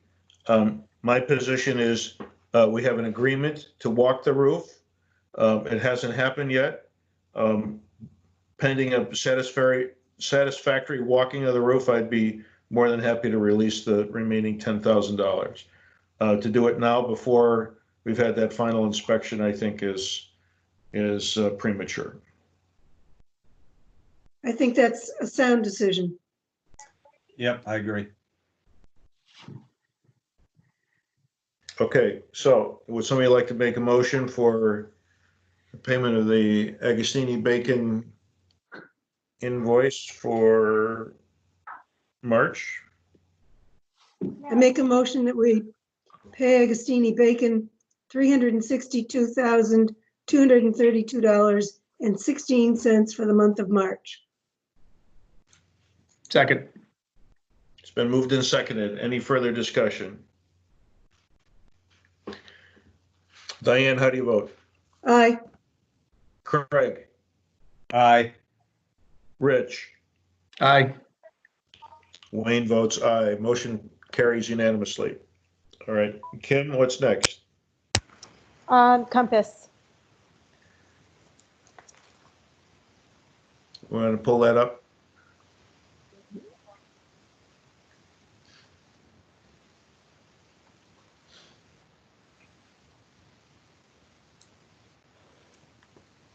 Speaker 1: my position is we have an agreement to walk the roof. It hasn't happened yet. Pending a satisfactory walking of the roof, I'd be more than happy to release the remaining $10,000. To do it now before we've had that final inspection, I think is premature.
Speaker 8: I think that's a sound decision.
Speaker 7: Yep, I agree.
Speaker 1: Okay, so would somebody like to make a motion for the payment of the Agostini Bacon invoice for March?
Speaker 8: I make a motion that we pay Agostini Bacon $362,232.16 for the month of March.
Speaker 6: Second.
Speaker 1: It's been moved and seconded. Any further discussion? Diane, how do you vote?
Speaker 8: Aye.
Speaker 1: Craig?
Speaker 7: Aye.
Speaker 1: Rich?
Speaker 6: Aye.
Speaker 1: Wayne votes aye. Motion carries unanimously. All right, Kim, what's next?
Speaker 9: Compass.
Speaker 1: We want to pull that up?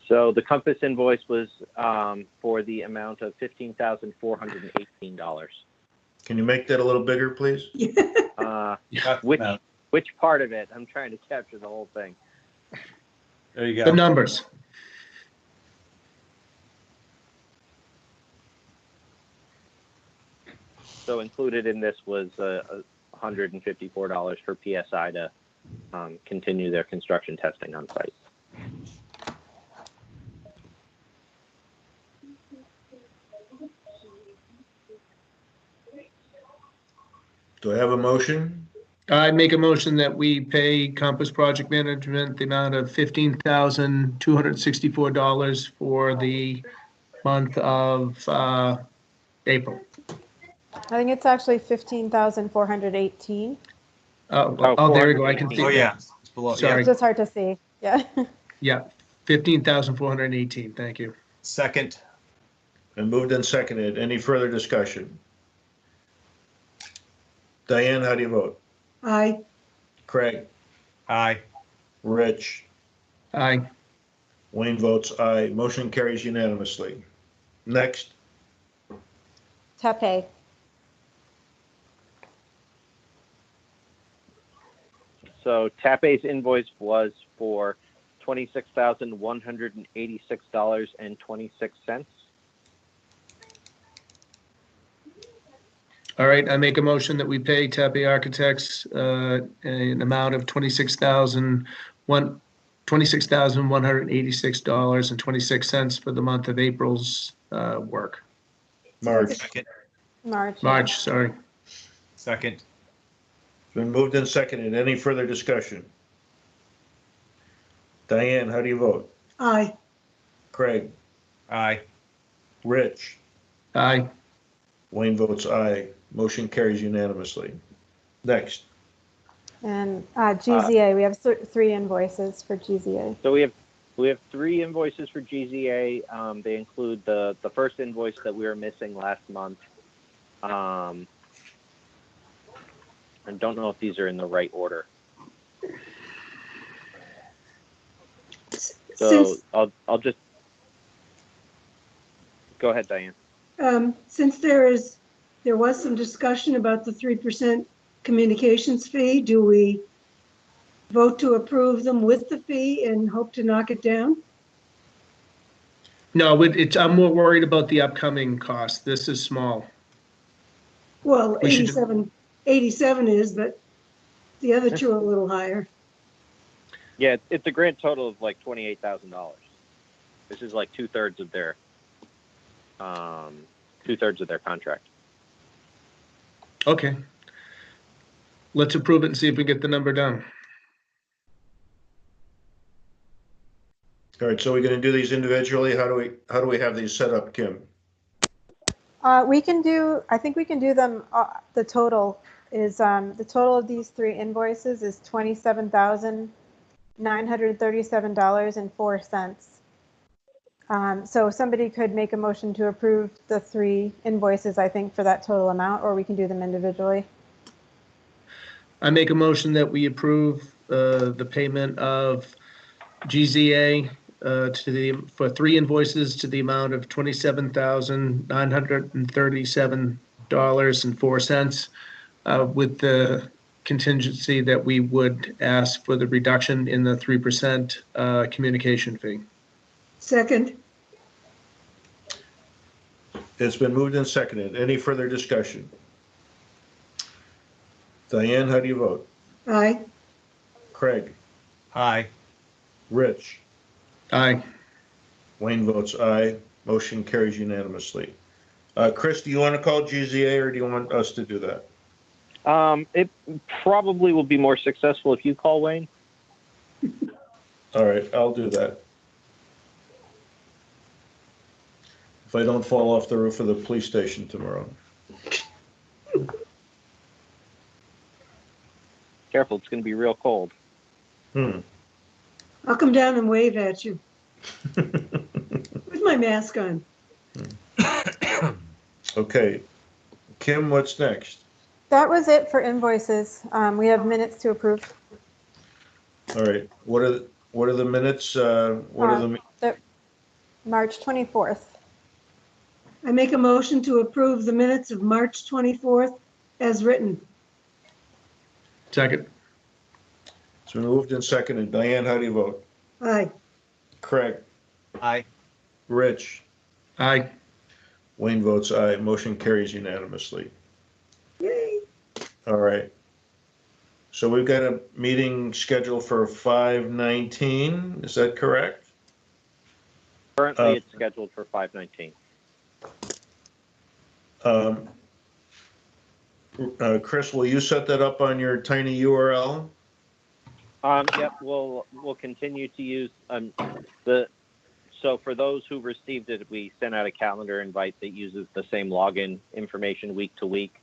Speaker 4: So the Compass invoice was for the amount of $15,418.
Speaker 1: Can you make that a little bigger, please?
Speaker 4: Which part of it? I'm trying to capture the whole thing.
Speaker 7: There you
Speaker 6: The
Speaker 7: go.
Speaker 6: numbers.
Speaker 4: So included in this was $154 for PSI to continue their construction testing on site.
Speaker 1: Do I have a motion?
Speaker 6: I make a motion that we pay Compass Project Management the amount of $15,264 for the month of April.
Speaker 9: I think it's actually 15,418.
Speaker 6: Oh, there we go. I can see.
Speaker 7: Oh, yeah. It's below.
Speaker 6: Sorry.
Speaker 9: It's just hard to see. Yeah.
Speaker 6: Yeah, 15,418. Thank you.
Speaker 7: Second.
Speaker 1: And moved and seconded. Any further discussion? Diane, how do you vote?
Speaker 8: Aye.
Speaker 1: Craig?
Speaker 7: Aye.
Speaker 1: Rich?
Speaker 6: Aye.
Speaker 1: Wayne votes aye. Motion carries unanimously. Next.
Speaker 9: Tepe.
Speaker 4: So TAPE's invoice was for $26,186.26.
Speaker 6: All right, I make a motion that we pay Tappy Architects an amount of $26,186.26 for the month of April's work.
Speaker 1: March.
Speaker 7: Second.
Speaker 6: March, sorry.
Speaker 7: Second.
Speaker 1: It's been moved and seconded. Any further discussion? Diane, how do you vote?
Speaker 8: Aye.
Speaker 1: Craig?
Speaker 7: Aye.
Speaker 1: Rich?
Speaker 6: Aye.
Speaker 1: Wayne votes aye. Motion carries unanimously. Next.
Speaker 9: And GZA, we have three invoices for GZA.
Speaker 4: So we have 3 invoices for GZA. They include the first invoice that we were missing last month. I don't know if these are in the right order. So I'll just go ahead, Diane.
Speaker 8: Since there was some discussion about the 3% communications fee, do we vote to approve them with the fee and hope to knock it down?
Speaker 6: No, I'm more worried about the upcoming cost. This is small.
Speaker 8: Well,
Speaker 6: We should-
Speaker 8: 87 is, but the other two are a little higher.
Speaker 4: Yeah, it's a grand total of like $28,000. This is like two-thirds of their contract.
Speaker 6: Okay. let's approve it and see if we get the number down.
Speaker 1: All right, so we're gonna do these individually. How do we have these set up, Kim?
Speaker 9: We can do, I think we can do them, the total is, the total of these 3 invoices is $27,937.04. So somebody could make a motion to approve the 3 invoices, I think, for that total amount, or we can do them individually.
Speaker 6: I make a motion that we approve the payment of GZA for 3 invoices to the amount of $27,937.04 with the contingency that we would ask for the reduction in the 3% communication fee.
Speaker 8: Second,
Speaker 1: It's been moved and seconded. Any further discussion? Diane, how do you vote?
Speaker 8: aye.
Speaker 1: Craig?
Speaker 7: Aye.
Speaker 1: Rich?
Speaker 6: Aye.
Speaker 1: Wayne votes aye. Motion carries unanimously. Chris, do you want to call GZA or do you want us to do that?
Speaker 4: It probably will be more successful if you call, Wayne.
Speaker 1: All right, I'll do that. If I don't fall off the roof of the police station tomorrow.
Speaker 4: Careful, it's going to be real cold.
Speaker 8: I'll come down and wave at you with my mask on.
Speaker 1: Okay. Kim, what's next?
Speaker 9: That was it for invoices. We have minutes to approve.
Speaker 1: All right, what are the minutes? What are the?
Speaker 9: March 24th.
Speaker 8: I make a motion to approve the minutes of March 24th as written.
Speaker 6: Second.
Speaker 1: It's been moved and seconded. Diane, how do you vote?
Speaker 8: Aye.
Speaker 1: Craig?
Speaker 7: Aye.
Speaker 1: Rich?
Speaker 6: Aye.
Speaker 1: Wayne votes aye. Motion carries unanimously.
Speaker 8: Yay.
Speaker 1: All right. So we've got a meeting scheduled for 5/19. Is that correct?
Speaker 4: Currently, it's scheduled for 5/19.
Speaker 1: Chris, will you set that up on your tiny URL?
Speaker 4: Yep, we'll continue to use so for those who received it, we sent out a calendar invite that uses the same login information week to week.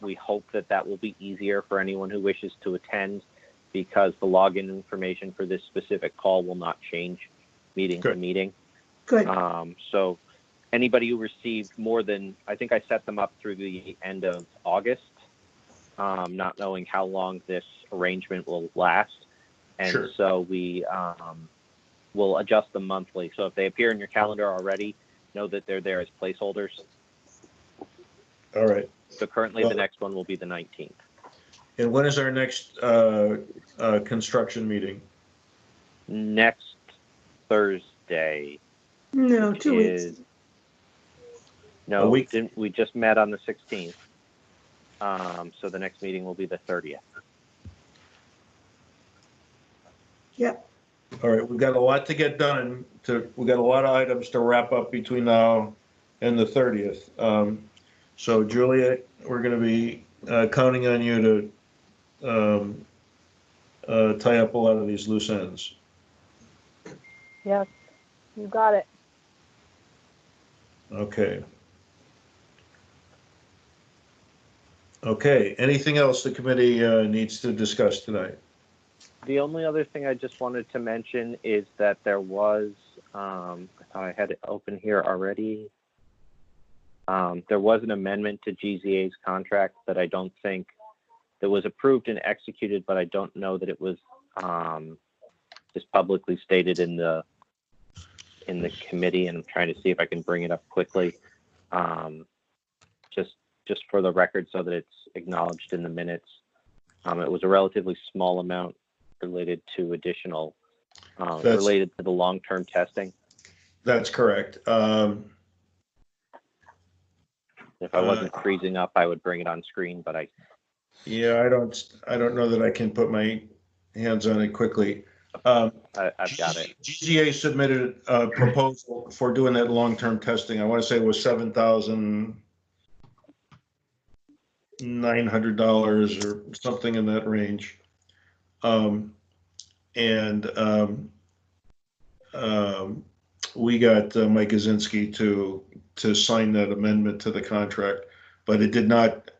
Speaker 4: We hope that will be easier for anyone who wishes to attend because the login information for this specific call will not change meeting to meeting.
Speaker 8: Good.
Speaker 4: So anybody who received more than, I think I set them up through the end of August, not knowing how long this arrangement will last. And
Speaker 1: Sure.
Speaker 4: so we will adjust them monthly. So if they appear in your calendar already, know that they're there as placeholders.
Speaker 1: All right.
Speaker 4: So currently the next one will be the 19th.
Speaker 1: And when is our next construction meeting?
Speaker 4: Next Thursday.
Speaker 8: No, 2 weeks.
Speaker 4: No,
Speaker 1: A week.
Speaker 4: we just met on the 16th. So the next meeting will be the 30th.
Speaker 8: Yep.
Speaker 1: All right, we've got a lot to get done. We've got a lot of items to wrap up between now and the 30th. So Julia, we're going to be counting on you to tie up a lot of these loose ends.
Speaker 5: Yes, you got it.
Speaker 1: Okay. Okay, anything else the committee needs to discuss tonight?
Speaker 4: The only other thing I just wanted to mention is that there was, I thought I had it open here already. There was an amendment to GZA's contract that I don't think that was approved and executed, but I don't know that it was just publicly stated in the committee, and I'm trying to see if I can bring it up quickly. Just for the record so that it's acknowledged in the minutes. It was a relatively small amount related to additional, related to the long-term testing.
Speaker 1: That's correct.
Speaker 4: If I wasn't freezing up, I would bring it on screen, but
Speaker 1: Yeah, I don't know that I can put my hands on it quickly.
Speaker 4: I've got it.
Speaker 1: GZA submitted a proposal for doing that long-term testing. I want to say it was 7,000. $900 or something in that range. We got Mike Kaczynski to sign that amendment to the contract, but it did not,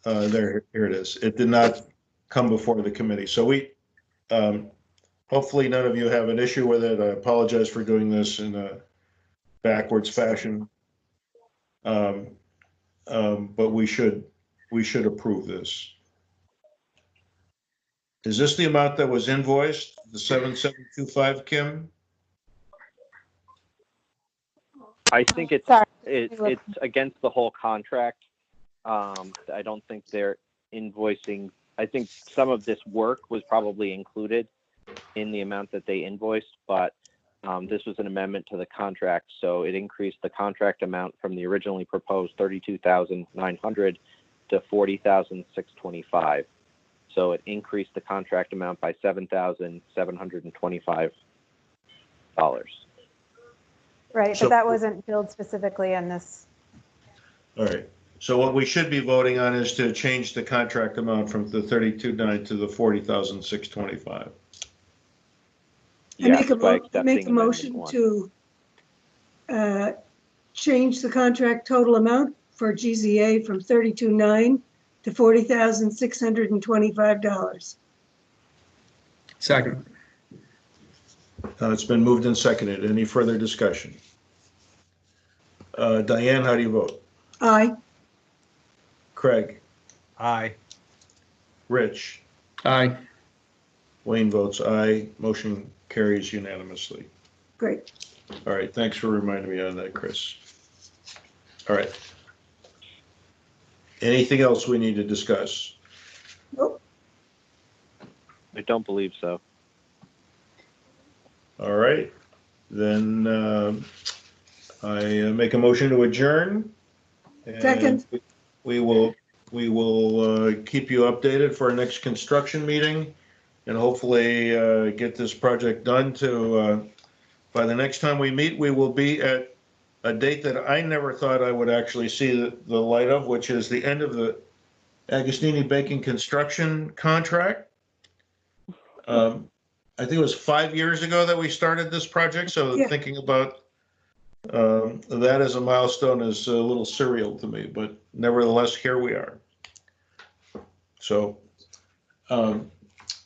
Speaker 1: here it is. It did not come before the committee. So we, hopefully none of you have an issue with it. I apologize for doing this in a backwards fashion. But we should approve this. Is this the amount that was invoiced, the 7725, Kim?
Speaker 4: I think it's
Speaker 9: Sorry.
Speaker 4: it's against the whole contract. I don't think they're invoicing. I think some of this work was probably included in the amount that they invoiced, but this was an amendment to the contract, so it increased the contract amount from the originally proposed $32,900 to $40,625. So it increased the contract amount by $7,725.
Speaker 9: Right,
Speaker 1: So-
Speaker 9: but that wasn't billed specifically in this.
Speaker 1: All right. So what we should be voting on is to change the contract amount from the 32,900 to the 40,625.
Speaker 8: I make
Speaker 4: Yes,
Speaker 8: a
Speaker 4: by
Speaker 8: make
Speaker 4: accepting
Speaker 8: a
Speaker 4: amendment
Speaker 8: motion
Speaker 4: one.
Speaker 8: to change the contract total amount for GZA from 32,900 to $40,625.
Speaker 6: Second.
Speaker 1: It's been moved and seconded. Any further discussion? Diane, how do you vote?
Speaker 8: Aye.
Speaker 1: Craig?
Speaker 7: Aye.
Speaker 1: Rich?
Speaker 6: Aye.
Speaker 1: Wayne votes aye. Motion carries unanimously.
Speaker 8: Great.
Speaker 1: All right, thanks for reminding me on that, Chris. All right. Anything else we need to discuss?
Speaker 8: Nope.
Speaker 4: I don't believe so.
Speaker 1: All right, then I make a motion to adjourn. And
Speaker 8: Second.
Speaker 1: We will keep you updated for our next construction meeting and hopefully get this project done to, by the next time we meet, we will be at a date that I never thought I would actually see the light of, which is the end of the Agostini Baking construction contract. I think it was 5 years ago that we started this project, so
Speaker 8: Yeah.
Speaker 1: thinking about that as a milestone is a little surreal to me, but nevertheless, here we are. So,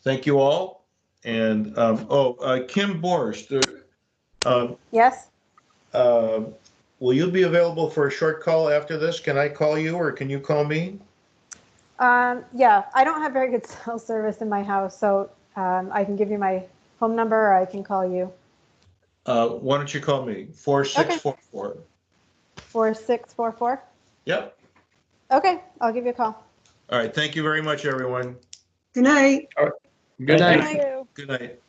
Speaker 1: thank you all. And, Kim Borst,
Speaker 9: Yes?
Speaker 1: will you be available for a short call after this? Can I call you or can you call me?
Speaker 9: Yeah, I don't have very good cell service in my house, so I can give you my home number or I can call you.
Speaker 1: Why don't you call me? 4644.
Speaker 9: 4644?
Speaker 1: Yep.
Speaker 9: Okay, I'll give you a call.
Speaker 1: All right. Thank you very much, everyone.
Speaker 8: Good night.
Speaker 6: Good
Speaker 1: Thank
Speaker 6: night.
Speaker 1: Good night.